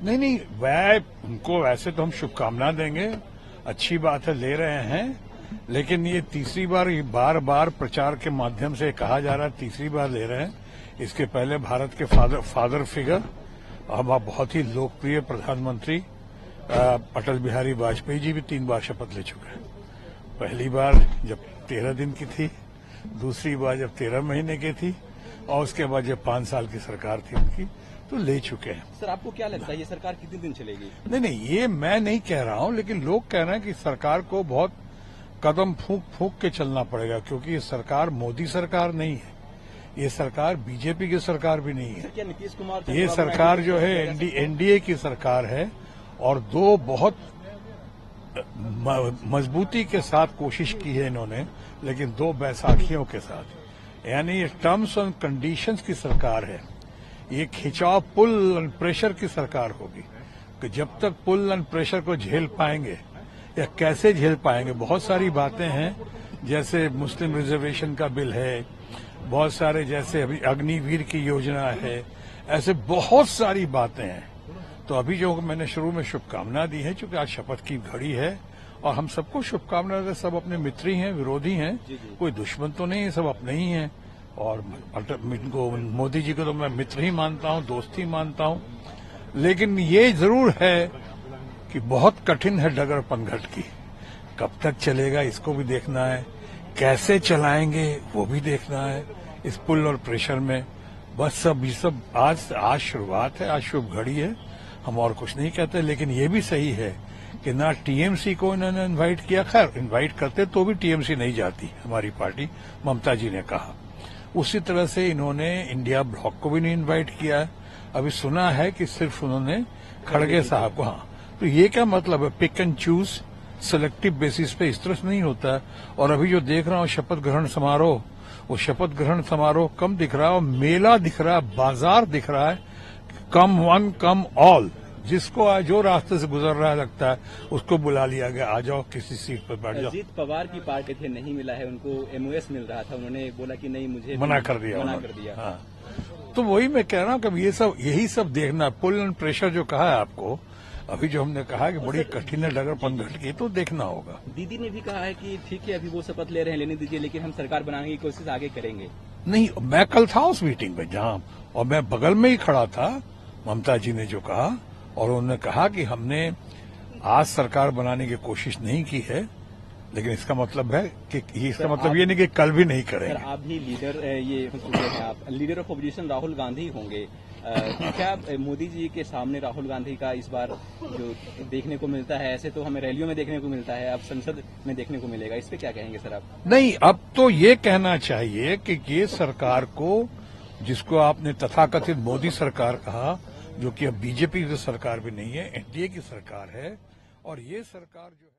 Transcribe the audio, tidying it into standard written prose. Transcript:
नहीं, वह उनको वैसे तो हम शुभकामना देंगे, अच्छी बात है, ले रहे हैं, लेकिन ये तीसरी बार, ये बार बार प्रचार के माध्यम से कहा जा रहा है, तीसरी बार ले रहे हैं। इसके पहले भारत के फादर फिगर, अब आप बहुत ही लोकप्रिय प्रधानमंत्री अटल बिहारी वाजपेयी जी भी 3 बार शपथ ले चुके हैं। पहली बार जब 13 दिन की थी, दूसरी बार जब 13 महीने की थी, और उसके बाद जब 5 साल की सरकार थी उनकी, तो ले चुके हैं। सर, आपको क्या लगता है ये सरकार कितने दिन चलेगी? नहीं, ये मैं नहीं कह रहा हूं, लेकिन लोग कह रहे हैं कि सरकार को बहुत कदम फूंक फूंक के चलना पड़ेगा, क्योंकि ये सरकार मोदी सरकार नहीं है, ये सरकार बीजेपी की सरकार भी नहीं है। क्या नीतीश कुमार, ये सरकार जो है एनडीए की सरकार है, और 2 बहुत मजबूती के साथ कोशिश की है इन्होंने, लेकिन 2 बैसाखियों के साथ, यानी ये टर्म्स एंड कंडीशंस की सरकार है। ये खिंचाव, पुल एंड प्रेशर की सरकार होगी, कि जब तक पुल एंड प्रेशर को झेल पाएंगे या कैसे झेल पाएंगे। बहुत सारी बातें हैं, जैसे मुस्लिम रिजर्वेशन का बिल है, बहुत सारे, जैसे अभी अग्निवीर की योजना है, ऐसे बहुत सारी बातें हैं। तो अभी जो मैंने शुरू में शुभकामना दी है, चूंकि आज शपथ की घड़ी है, और हम सबको शुभकामना देते, सब अपने मित्र ही हैं, विरोधी हैं, कोई दुश्मन तो नहीं है, सब अपने ही हैं। और इनको, मोदी जी को तो मैं मित्र ही मानता हूं, दोस्त ही मानता हूं, लेकिन ये जरूर है कि बहुत कठिन है डगर पनघट की। कब तक चलेगा इसको भी देखना है, कैसे चलाएंगे वो भी देखना है इस पुल और प्रेशर में। बस ये सब आज शुरुआत है, आज शुभ घड़ी है, हम और कुछ नहीं कहते। लेकिन ये भी सही है कि ना टीएमसी को इन्होंने इनवाइट किया, खैर इनवाइट करते तो भी टीएमसी नहीं जाती हमारी पार्टी, ममता जी ने कहा। उसी तरह से इन्होंने इंडिया ब्लॉक को भी नहीं इनवाइट किया है। अभी सुना है कि सिर्फ उन्होंने खड़गे साहब को। हाँ, तो ये क्या मतलब है, pick and choose, selective basis पे इस तरह से नहीं होता है। और अभी जो देख रहा हूँ शपथ ग्रहण समारोह, वो शपथ ग्रहण समारोह कम दिख रहा है, और मेला दिख रहा है, बाजार दिख रहा है, कम वन कम ऑल। जिसको जो रास्ते से गुजर रहा है लगता है उसको बुला लिया गया, आ जाओ किसी सीट पर बैठ जाओ। अजीत पवार की पार्टी थे, नहीं मिला है उनको, एमओएस मिल रहा था, उन्होंने बोला कि नहीं, मुझे मना कर दिया। हाँ, तो वही मैं कह रहा हूँ कि ये सब, यही सब देखना, पुल एंड प्रेशर जो कहा है आपको, अभी जो हमने कहा कि बड़ी कठिन है डगर पनघट की, तो देखना होगा। दीदी ने भी कहा है कि ठीक है, अभी वो शपथ ले रहे हैं, लेने दीजिए, लेकिन हम सरकार बनाने की कोशिश आगे करेंगे। नहीं, मैं कल था उस मीटिंग में जहां, और मैं बगल में ही खड़ा था, ममता जी ने जो कहा, और उन्होंने कहा कि हमने आज सरकार बनाने की कोशिश नहीं की है, लेकिन इसका मतलब है कि इसका मतलब ये नहीं कि कल भी नहीं करेंगे। सर, आप भी लीडर, ये हैं, आप leader of opposition Rahul Gandhi होंगे, क्या मोदी जी के सामने राहुल गांधी का इस बार जो देखने को मिलता है, ऐसे तो हमें रैलियों में देखने को मिलता है, अब संसद में देखने को मिलेगा, इस पे क्या कहेंगे सर आप? नहीं, अब तो ये कहना चाहिए कि ये सरकार को, जिसको आपने तथाकथित मोदी सरकार कहा, जो कि अब बीजेपी की सरकार भी नहीं है, एनडीए की सरकार है, और ये सरकार जो